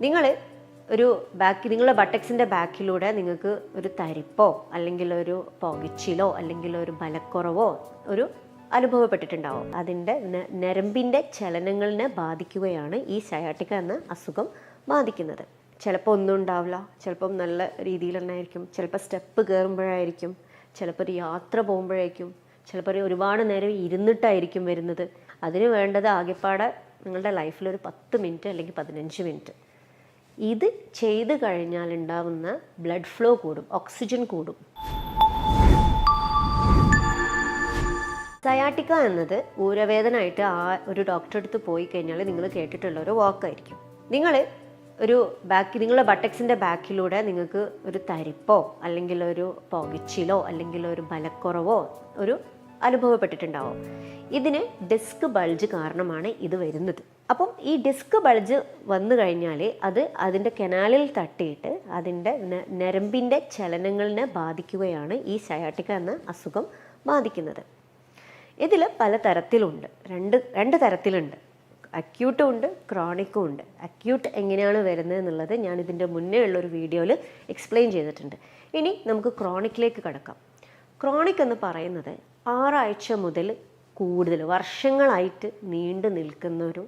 നിങ്ങൾ ഒരു നിങ്ങളുടെ ബട്ടക്സിൻ്റെ ബാക്കിലൂടെ നിങ്ങൾക്ക് ഒരു തരിപ്പോ അല്ലെങ്കിൽ ഒരു പുകച്ചിലോ അല്ലെങ്കിൽ ഒരു ബലക്കുറവോ ഒരു അനുഭവപ്പെട്ടിട്ടുണ്ടാവും. അതിൻ്റെ ഞരമ്പിൻ്റെ ചലനങ്ങളിനെ ബാധിക്കുകയാണ് ഈ സയാട്ടിക്ക എന്ന അസുഖം ബാധിക്കുന്നത്. ചിലപ്പോൾ ഒന്നും ഉണ്ടാവില്ല, ചിലപ്പം നല്ല രീതിയിൽ തന്നെ ആയിരിക്കും, ചിലപ്പോൾ സ്റ്റെപ്പ് കയറുമ്പോഴായിരിക്കും, ചിലപ്പോൾ ഒരു യാത്ര പോകുമ്പോഴായിരിക്കും, ചിലപ്പോൾ ഒരുപാട് നേരം ഇരുന്നിട്ടായിരിക്കും വരുന്നത്. അതിന് വേണ്ടത് ആകെപ്പാടെ നിങ്ങളുടെ ലൈഫിൽ ഒരു 10 മിനിറ്റ് അല്ലെങ്കിൽ 15 മിനിറ്റ്. ഇത് ചെയ്ത് കഴിഞ്ഞാൽ ഉണ്ടാവുന്ന ബ്ലഡ് ഫ്ലോ കൂടും, ഓക്സിജൻ കൂടും. സയാട്ടിക്ക എന്നത് ഊരവേദനയായിട്ട് ഒരു ഡോക്ടറെ അടുത്ത് പോയി കഴിഞ്ഞാൽ നിങ്ങൾ കേട്ടിട്ടുള്ള ഒരു വാക്കായിരിക്കും. നിങ്ങളുടെ ബട്ടക്സിൻ്റെ ബാക്കിലൂടെ നിങ്ങൾക്ക് ഒരു തരിപ്പോ അല്ലെങ്കിൽ ഒരു പുകച്ചിലോ അല്ലെങ്കിൽ ഒരു ബലക്കുറവോ ഒരു അനുഭവപ്പെട്ടിട്ടുണ്ടാവും. ഇതിന് ഡിസ്ക് ബൾജ് കാരണമാണ് ഇത് വരുന്നത്. അപ്പം ഈ ഡിസ്ക് ബൾജ് വന്നു കഴിഞ്ഞാൽ അതിൻ്റെ കനാലിൽ തട്ടിയിട്ട് അതിൻ്റെ ഞരമ്പിൻ്റെ ചലനങ്ങളിനെ ബാധിക്കുകയാണ് ഈ സയാട്ടിക്ക എന്ന അസുഖം ബാധിക്കുന്നത്. ഇതിൽ പല തരത്തിലുണ്ട്, രണ്ട് തരത്തിലുണ്ട്. അക്യൂട്ടും ഉണ്ട്, ക്രോണിക്കും ഉണ്ട്. അക്യൂട്ട് എങ്ങനെയാണ് വരുന്നത് എന്നുള്ളത് ഞാൻ ഇതിൻ്റെ മുന്നേ ഉള്ളൊരു വീഡിയോയിൽ എക്സ്പ്ലെയിൻ ചെയ്തിട്ടുണ്ട്. ഇനി നമുക്ക് ക്രോണിക്കിലേക്ക് കടക്കാം. ക്രോണിക് എന്ന് പറയുന്നത് 6 ആഴ്ച മുതൽ കൂടുതൽ വർഷങ്ങളായിട്ട് നീണ്ടു നിൽക്കുന്ന ഒരു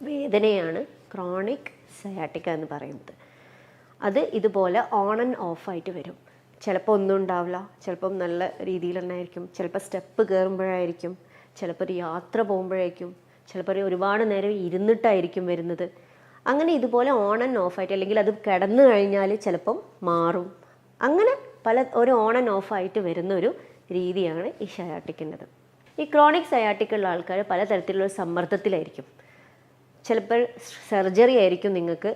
വേദനയാണ് ക്രോണിക് സയാട്ടിക്ക എന്ന് പറയുന്നത്. അത് ഇതുപോലെ ഓൺ ആൻഡ് ഓഫായിട്ട് വരും. ചിലപ്പോൾ ഒന്നും ഉണ്ടാവില്ല, ചിലപ്പം നല്ല രീതിയിൽ തന്നെ ആയിരിക്കും, ചിലപ്പോൾ സ്റ്റെപ്പ് കയറുമ്പോഴായിരിക്കും, ചിലപ്പോൾ ഒരു യാത്ര പോകുമ്പോഴായിരിക്കും, ചിലപ്പോൾ ഒരുപാട് നേരം ഇരുന്നിട്ടായിരിക്കും വരുന്നത്. അങ്ങനെ ഇതുപോലെ ഓൺ ആൻഡ് ഓഫായിട്ട്, അല്ലെങ്കിൽ അത് കിടന്നു കഴിഞ്ഞാൽ ചിലപ്പം മാറും. അങ്ങനെ ഒരു ഓൺ ആൻഡ് ഓഫായിട്ട് വരുന്ന ഒരു രീതിയാണ് ഈ സയാട്ടിക്കിൻ്റെത്. ഈ ക്രോണിക് സയാട്ടിക്കുള്ള ആൾക്കാർ പലതരത്തിലുള്ള സമ്മർദ്ദത്തിലായിരിക്കും. ചിലപ്പോൾ സർജറി ആയിരിക്കും നിങ്ങൾക്ക്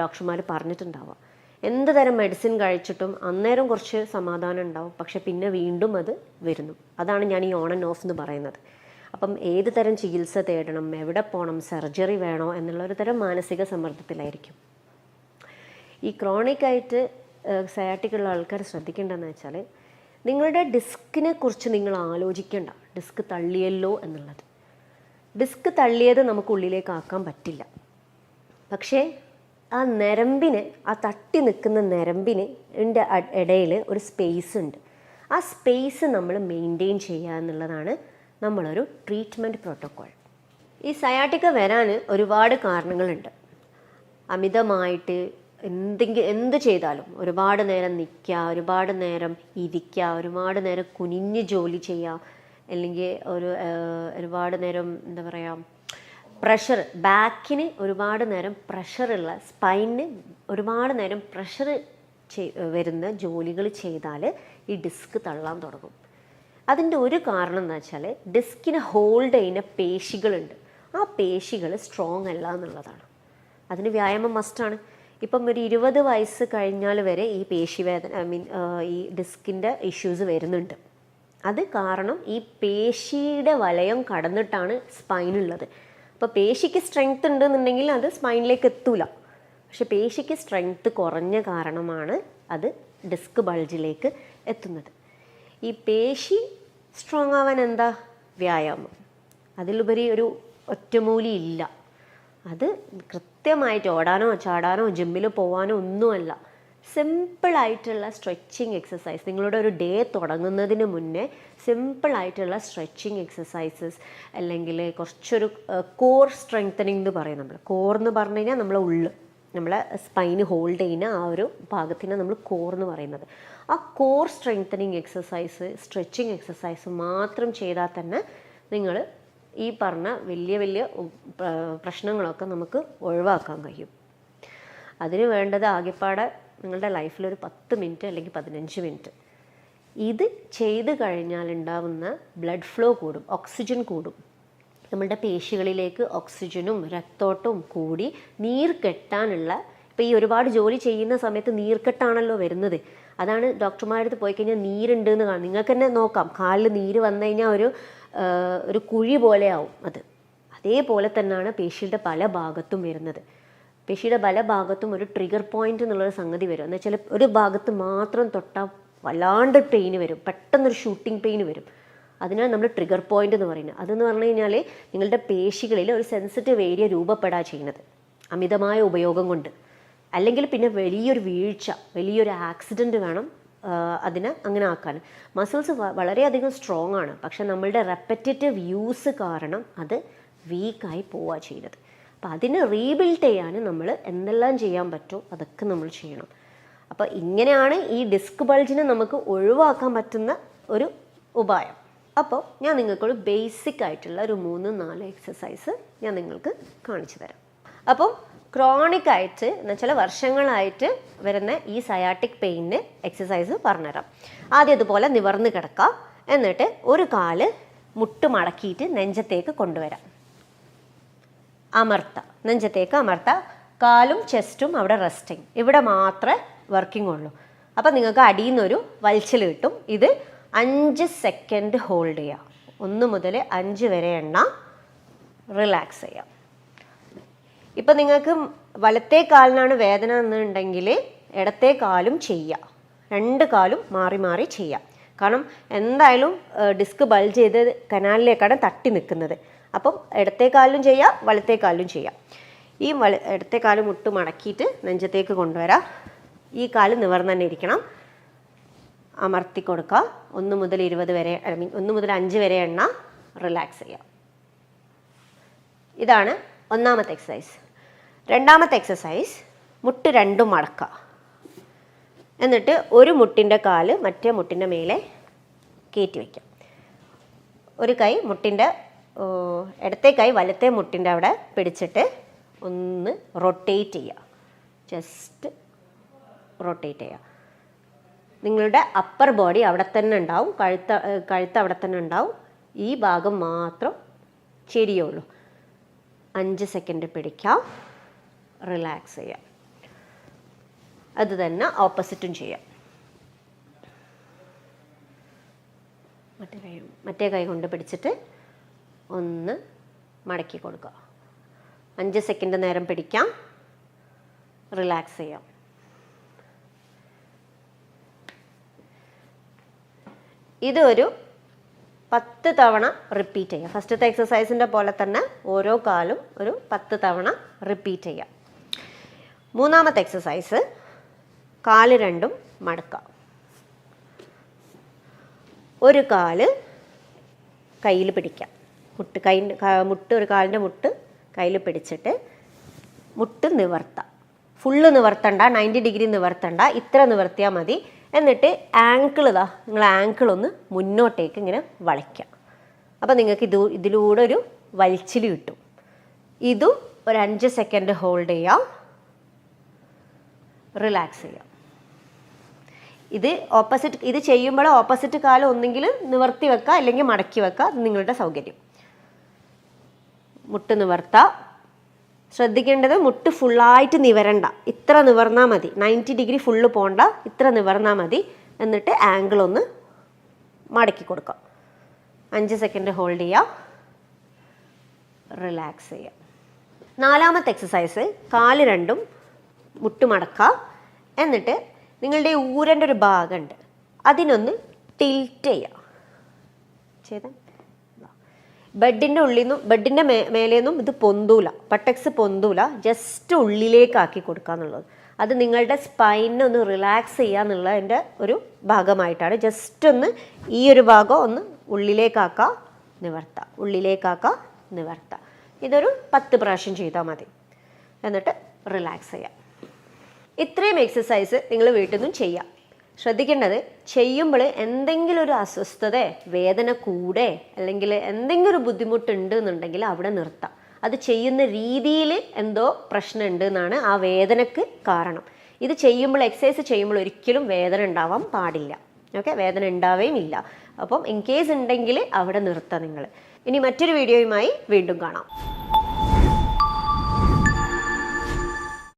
ഡോക്ടർമാർ പറഞ്ഞിട്ടുണ്ടാവുക. എന്ത് തരം മെഡിസിൻ കഴിച്ചിട്ടും അന്നേരം കുറച്ച് സമാധാനം ഉണ്ടാവും, പക്ഷെ പിന്നെ വീണ്ടും അത് വരുന്നു. അതാണ് ഞാൻ ഈ ഓൺ ആൻഡ് ഓഫ് എന്ന് പറയുന്നത്. അപ്പം ഏത് തരം ചികിത്സ തേടണം, എവിടെ പോകണം, സർജറി വേണോ എന്നുള്ളൊരു തരം മാനസിക സമ്മർദ്ദത്തിലായിരിക്കും. ഈ ക്രോണിക്കായിട്ട് സയാട്ടിക്കുള്ള ആൾക്കാർ ശ്രദ്ധിക്കേണ്ടതെന്ന് വെച്ചാൽ, നിങ്ങളുടെ ഡിസ്കിനെ കുറിച്ച് നിങ്ങൾ ആലോചിക്കേണ്ട. ഡിസ്ക് തള്ളിയല്ലോ എന്നുള്ളത്. ഡിസ്ക് തള്ളിയത് നമുക്ക് ഉള്ളിലേക്ക് ആക്കാൻ പറ്റില്ല. പക്ഷേ ആ ഞരമ്പിന്, ആ തട്ടി നിൽക്കുന്ന ഞരമ്പിന് ഇടയിൽ ഒരു സ്പേസ് ഉണ്ട്. ആ സ്പേസ് നമ്മൾ മെയിൻറ്റെയിൻ ചെയ്യുക എന്നുള്ളതാണ് നമ്മളൊരു ട്രീറ്റ്മെൻറ്റ് പ്രോട്ടോക്കോൾ. ഈ സയാട്ടിക്ക വരാൻ ഒരുപാട് കാരണങ്ങളുണ്ട്. അമിതമായിട്ട് എന്ത് ചെയ്താലും ഒരുപാട് നേരം നിൽക്കുക, ഒരുപാട് നേരം ഇരിക്കുക, ഒരുപാട് നേരം കുനിഞ്ഞ് ജോലി ചെയ്യുക, അല്ലെങ്കിൽ ഒരുപാട് നേരം എന്താ പറയുക, പ്രഷർ, ബാക്കിന് ഒരുപാട് നേരം പ്രഷറുള്ള, സ്പൈനിന് ഒരുപാട് നേരം പ്രഷർ വരുന്ന ജോലികൾ ചെയ്താൽ ഈ ഡിസ്ക് തള്ളാൻ തുടങ്ങും. അതിൻ്റെ ഒരു കാരണം എന്ന് വെച്ചാൽ, ഡിസ്കിനെ ഹോൾഡ് ചെയ്യുന്ന പേശികളുണ്ട്. ആ പേശികൾ സ്ട്രോങ് അല്ല എന്നുള്ളതാണ്. അതിന് വ്യായാമം മസ്റ്റാണ്. ഇപ്പം ഒരു 20 വയസ്സ് കഴിഞ്ഞാൽ വരെ ഈ പേശിവേദന, ഈ ഡിസ്കിൻ്റെ ഇഷ്യൂസ് വരുന്നുണ്ട്. അത് കാരണം ഈ പേശിയുടെ വലയം കടന്നിട്ടാണ് സ്പൈനുള്ളത്. അപ്പോൾ പേശിക്ക് സ്ട്രെങ്ത് ഉണ്ടെന്നുണ്ടെങ്കിൽ അത് സ്പൈനിലേക്ക് എത്തൂല. പക്ഷെ പേശിക്ക് സ്ട്രെങ്ത് കുറഞ്ഞ കാരണമാണ് അത് ഡിസ്ക് ബൾജിലേക്ക് എത്തുന്നത്. ഈ പേശി സ്ട്രോങ് ആവാൻ എന്താ? വ്യായാമം. അതിലുപരി ഒരു ഒറ്റമൂലി ഇല്ല. അത് കൃത്യമായിട്ട് ഓടാനോ ചാടാനോ ജിമ്മിൽ പോകാനോ ഒന്നുമല്ല. സിമ്പിളായിട്ടുള്ള സ്ട്രെച്ചിങ് എക്സസൈസ്. നിങ്ങളുടെ ഒരു ഡേ തുടങ്ങുന്നതിന് മുന്നേ സിമ്പിളായിട്ടുള്ള സ്ട്രെച്ചിങ് എക്സസൈസസ്, അല്ലെങ്കിൽ കുറച്ചൊരു കോർ സ്ട്രെങ്തനിങ് എന്ന് പറയും നമ്മൾ. കോർ എന്ന് പറഞ്ഞു കഴിഞ്ഞാൽ നമ്മളെ സ്പൈന് ഹോൾഡ് ചെയ്യുന്ന ആ ഒരു ഭാഗത്തിനെ നമ്മൾ കോർ എന്ന് പറയുന്നത്. ആ core strengthening exercise, stretching exercise മാത്രം ചെയ്താൽ തന്നെ നിങ്ങൾ ഈ പറഞ്ഞ വലിയ പ്രശ്നങ്ങളൊക്കെ നമുക്ക് ഒഴിവാക്കാൻ കഴിയും. അതിന് വേണ്ടത് ആകെപ്പാടെ നിങ്ങളുടെ ലൈഫിൽ ഒരു 10 മിനിറ്റ് അല്ലെങ്കിൽ 15 മിനിറ്റ്. ഇത് ചെയ്ത് കഴിഞ്ഞാൽ ഉണ്ടാവുന്ന ബ്ലഡ് ഫ്ലോ കൂടും, ഓക്സിജൻ കൂടും. നമ്മളുടെ പേശികളിലേക്ക് ഓക്സിജനും രക്തോട്ടവും കൂടി നീർ കെട്ടാനുള്ള, ഇപ്പോൾ ഈ ഒരുപാട് ജോലി ചെയ്യുന്ന സമയത്ത് നീർക്കെട്ടാണല്ലോ വരുന്നത്. അതാണ് ഡോക്ടർമാരുടെ അടുത്ത് പോയി കഴിഞ്ഞാൽ നീരുണ്ട് എന്ന് കാണും. നിങ്ങൾക്ക് തന്നെ നോക്കാം, കാലിൽ നീര് വന്നു കഴിഞ്ഞാൽ ഒരു കുഴി പോലെ ആവും. അതേപോലെ തന്നെയാണ് പേശിയുടെ പല ഭാഗത്തും വരുന്നത്. പേശിയുടെ പല ഭാഗത്തും ഒരു ട്രിഗർ പോയിന്റ് എന്നുള്ളൊരു സംഗതി വരും. എന്ന് വെച്ചാൽ ഒരു ഭാഗത്ത് മാത്രം തൊട്ടാൽ വല്ലാണ്ട് പെയിൻ വരും, പെട്ടെന്നൊരു ഷൂട്ടിംഗ് പെയിൻ വരും. അതിനാണ് നമ്മൾ ട്രിഗർ പോയിന്റ് എന്ന് പറയുന്നത്. അതെന്ന് പറഞ്ഞു കഴിഞ്ഞാൽ നിങ്ങളുടെ പേശികളിൽ ഒരു സെൻസിറ്റീവ് ഏരിയ രൂപപ്പെടാൻ ചെയ്യുന്നത്. അമിതമായ ഉപയോഗം കൊണ്ട്. അല്ലെങ്കിൽ പിന്നെ വലിയൊരു വീഴ്ച, വലിയൊരു ആക്സിഡൻറ്റ് വേണം അതിനെ അങ്ങനെ ആക്കാൻ. മസിൽസ് വളരെയധികം സ്ട്രോങ് ആണ്, പക്ഷെ നമ്മളുടെ റെപ്പറ്റേറ്റീവ് യൂസ് കാരണം അത് വീക്കായി പോവുക ചെയ്യുന്നത്. അപ്പോൾ അതിന് റീബിൽഡ് ചെയ്യാൻ നമ്മൾ എന്തെല്ലാം ചെയ്യാൻ പറ്റുമോ അതൊക്കെ നമ്മൾ ചെയ്യണം. അപ്പോൾ ഇങ്ങനെയാണ് ഈ ഡിസ്ക് ബൾജിനെ നമുക്ക് ഒഴിവാക്കാൻ പറ്റുന്ന ഒരു ഉപായം. അപ്പോൾ ഞാൻ നിങ്ങൾക്കൊരു ബേസിക് ആയിട്ടുള്ള ഒരു 3-4 എക്സസൈസ് ഞാൻ നിങ്ങൾക്ക് കാണിച്ചു തരാം. അപ്പം ക്രോണിക് ആയിട്ട് എന്നുവെച്ചാൽ വർഷങ്ങളായിട്ട് വരുന്ന ഈ സയാറ്റിക് പെയിനിന് എക്സസൈസ് പറഞ്ഞുതരാം. ആദ്യം ഇതുപോലെ നിവർന്ന് കിടക്കുക, എന്നിട്ട് ഒരു കാല് മുട്ട് മടക്കിയിട്ട് നെഞ്ചത്തേക്ക് കൊണ്ടുവരാം. അമർത്താം, നെഞ്ചത്തേക്ക് അമർത്താം. കാലും ചെസ്റ്റും അവിടെ റെസ്റ്റിങ്, ഇവിടെ മാത്രമേ വർക്കിംഗ് ഉള്ളൂ. അപ്പം നിങ്ങൾക്ക് അടിയിൽ നിന്നൊരു വലിച്ചിൽ കിട്ടും. ഇത് 5 സെക്കൻഡ് ഹോൾഡ് ചെയ്യാം. 1 മുതൽ 5 വരെ എണ്ണ, റിലാക്സ് ചെയ്യാം. ഇപ്പം നിങ്ങൾക്ക് വലത്തെ കാലിനാണ് വേദന എന്നുണ്ടെങ്കിൽ ഇടത്തെ കാലും ചെയ്യുക. 2 കാലും മാറി മാറി ചെയ്യാം. കാരണം എന്തായാലും ഡിസ്ക് ബൾജ് ചെയ്ത് കനാലിലേക്കാണ് തട്ടി നിൽക്കുന്നത്. അപ്പം ഇടത്തെ കാലിലും ചെയ്യാം, വലത്തെ കാലിലും ചെയ്യാം. ഈ ഇടത്തെ കാല് മുട്ട് മടക്കിയിട്ട് നെഞ്ചത്തേക്ക് കൊണ്ടുവരാം. ഈ കാല് നിവർന്ന് തന്നെ ഇരിക്കണം. അമർത്തി കൊടുക്കുക. 1 മുതൽ 20 വരെ 1 മുതൽ 5 വരെ എണ്ണ, റിലാക്സ് ചെയ്യാം. ഇതാണ് ഒന്നാമത്തെ എക്സസൈസ്. രണ്ടാമത്തെ എക്സസൈസ്, മുട്ട് രണ്ടും മടക്കുക. എന്നിട്ട് ഒരു മുട്ടിൻ്റെ കാല് മറ്റേ മുട്ടിൻ്റെ മേലെ കയറ്റി വയ്ക്കാം. ഒരു കൈ മുട്ടിൻ്റെ ഇടത്തെ കൈ വലത്തെ മുട്ടിൻ്റെ അവിടെ പിടിച്ചിട്ട് ഒന്ന് റൊട്ടേറ്റ് ചെയ്യുക. ജസ്റ്റ് റൊട്ടേറ്റ് ചെയ്യുക. നിങ്ങളുടെ അപ്പർ ബോഡി അവിടെ തന്നെ ഉണ്ടാവും, കഴുത്ത് അവിടെ തന്നെ ഉണ്ടാവും. ഈ ഭാഗം മാത്രം ചെരിയുള്ളൂ. 5 സെക്കൻഡ് പിടിക്കാം, റിലാക്സ് ചെയ്യാം. അത് തന്നെ ഓപ്പോസിറ്റും ചെയ്യാം. മറ്റേ കൈ കൊണ്ട് പിടിച്ചിട്ട് ഒന്ന് മടക്കി കൊടുക്കുക. 5 സെക്കൻഡ് നേരം പിടിക്കാം, റിലാക്സ് ചെയ്യാം. ഇത് ഒരു 10 തവണ റിപ്പീറ്റ് ചെയ്യാം. ഫസ്റ്റത്തെ എക്സസൈസിൻ്റെ പോലെ തന്നെ ഓരോ കാലും ഒരു 10 തവണ റിപ്പീറ്റ് ചെയ്യാം. മൂന്നാമത്തെ എക്സസൈസ്, കാല് രണ്ടും മടക്കാം. ഒരു കാല് കയ്യിൽ പിടിക്കാം. മുട്ട് ഒരു കാലിൻ്റെ മുട്ട് കയ്യിൽ പിടിച്ചിട്ട് മുട്ട് നിവർത്താം. ഫുള്ള് നിവർത്തണ്ട, 90 ഡിഗ്രി നിവർത്തണ്ട, ഇത്ര നിവർത്തിയാൽ മതി. എന്നിട്ട് നിങ്ങൾ ആങ്കിളൊന്ന് മുന്നോട്ടേക്ക് ഇങ്ങനെ വളയ്ക്കാം. അപ്പോൾ നിങ്ങൾക്ക് ഇതിലൂടെ ഒരു വലിച്ചിൽ കിട്ടും. ഇതും ഒരു 5 സെക്കൻഡ് ഹോൾഡ് ചെയ്യാം, റിലാക്സ് ചെയ്യാം. ഇത് ചെയ്യുമ്പോൾ ഓപ്പോസിറ്റ് കാലം ഒന്നെങ്കിൽ നിവർത്തി വെക്കുക, അല്ലെങ്കിൽ മടക്കി വെക്കുക. നിങ്ങളുടെ സൗകര്യം. മുട്ട് നിവർത്താം. ശ്രദ്ധിക്കേണ്ടത് മുട്ട് ഫുള്ളായിട്ട് നിവരണ്ട, ഇത്ര നിവർന്നാൽ മതി. 90 ഡിഗ്രി ഫുള്ള് പോകണ്ട, ഇത്ര നിവർന്നാൽ മതി. എന്നിട്ട് ആംഗിൾ ഒന്ന് മടക്കി കൊടുക്കാം. 5 സെക്കൻഡ് ഹോൾഡ് ചെയ്യാം, റിലാക്സ് ചെയ്യാം. നാലാമത്തെ എക്സസൈസ്, കാല് രണ്ടും മുട്ട് മടക്കുക. എന്നിട്ട് നിങ്ങളുടെ ഊരൻ്റെ ഒരു ഭാഗമുണ്ട്, അതിനൊന്ന് ടിൽറ്റ് ചെയ്യാം. ബെഡിൻ്റെ ഉള്ളിൽ നിന്നും ബെഡിൻ്റെ മേലേന്നും ഇത് പൊന്തൂല, ബട്ടക്സ് പൊന്തൂല. ജസ്റ്റ് ഉള്ളിലേക്കാക്കി കൊടുക്കുക എന്നുള്ളത്. അത് നിങ്ങളുടെ സ്പൈനൊന്ന് റിലാക്സ് ചെയ്യുക എന്നുള്ളതിൻ്റെ ഒരു ഭാഗമായിട്ടാണ്. ജസ്റ്റ് ഒന്ന് ഈ ഒരു ഭാഗം ഒന്ന് ഉള്ളിലേക്കാക്കുക, നിവർത്താം, ഉള്ളിലേക്കാക്കുക, നിവർത്താം. ഇതൊരു 10 പ്രാവശ്യം ചെയ്താൽ മതി. എന്നിട്ട് റിലാക്സ് ചെയ്യാം. ഇത്രയും എക്സസൈസ് നിങ്ങൾ വീട്ടിൽ നിന്നും ചെയ്യാം. ശ്രദ്ധിക്കേണ്ടത്, ചെയ്യുമ്പോൾ എന്തെങ്കിലും ഒരു അസ്വസ്ഥത, വേദന കൂടെ, അല്ലെങ്കിൽ എന്തെങ്കിലും ഒരു ബുദ്ധിമുട്ടുണ്ട് എന്നുണ്ടെങ്കിൽ അവിടെ നിർത്താം. അത് ചെയ്യുന്ന രീതിയിൽ എന്തോ പ്രശ്നമുണ്ട് എന്നാണ് ആ വേദനക്ക് കാരണം. ഇത് ചെയ്യുമ്പോൾ, എക്സസൈസ് ചെയ്യുമ്പോൾ ഒരിക്കലും വേദന ഉണ്ടാവാൻ പാടില്ല. ഓക്കെ, വേദന ഉണ്ടാവുകയും ഇല്ല. അപ്പം ഇൻ കേസ് ഉണ്ടെങ്കിൽ അവിടെ നിർത്താം നിങ്ങൾ. ഇനി മറ്റൊരു വീഡിയോയുമായി വീണ്ടും കാണാം.